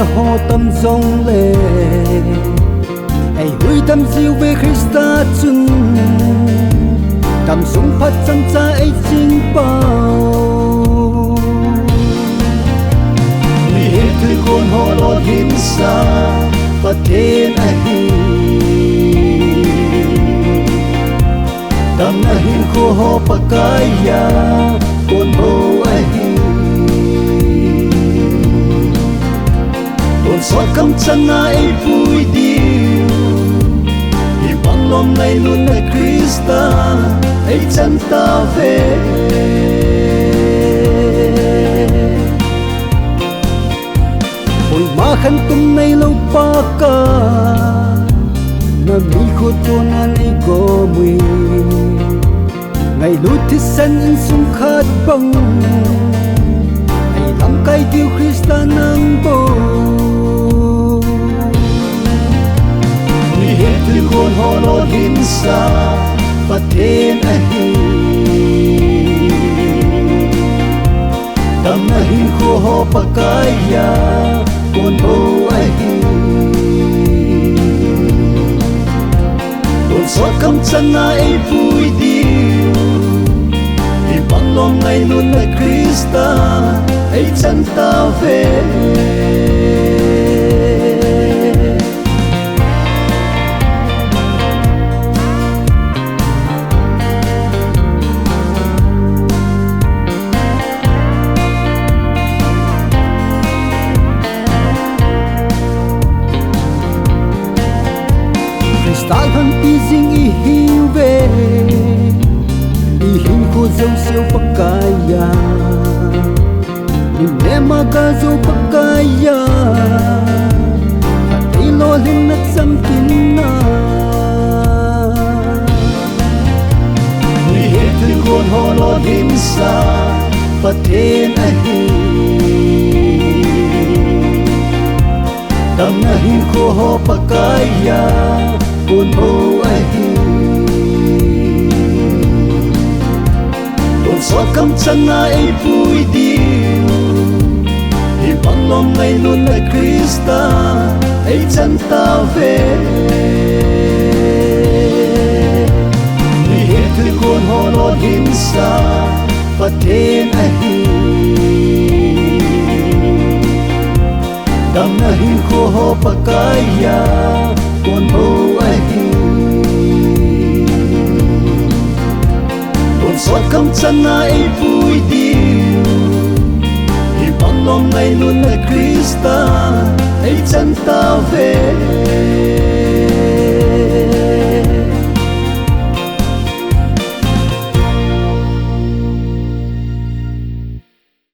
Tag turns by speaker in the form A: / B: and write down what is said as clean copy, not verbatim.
A: ho tâm dòng lệ ai hui tâm diêu về Christa chun tâm sung phát chân cha ai chính bao mi hết thứ con ho lo hin sa và thiên ai tâm na hin khô ho pakaya con bầu ai con soi cắm chân ai vui điêu thì bằng lòng này luôn này Christa ấy chân ta về ôi mà khăn tung này lâu ba ca na mi khô tô na này có mùi ngày lút thì sân in sung khát bông ai làm cái tiêu Christa nang bồ Thứ con ho lo hin sa và thiên ai tâm na hin khô ho pakaya con bầu ai con soi cắm chân ai vui điêu thì bằng lòng này luôn là Christa ấy chân ta về ta thân ti dinh y hiu về y hiu khô dâu siêu pakaya nè ma ca dâu pakaya ti lo lên nát sam tin na ni hết thứ con ho lo hin sa và thiên ai tâm na hin khô ho pakaya con bầu ai con soi cắm chân ai vui điêu thì bằng lòng này luôn là Christa ấy chân ta về vì hết thứ con ho lo hin sa và thiên ai tâm na hin khô ho pakaya con bầu ai con soi cắm chân ai vui điêu thì bằng lòng này luôn là Christa ấy chân ta về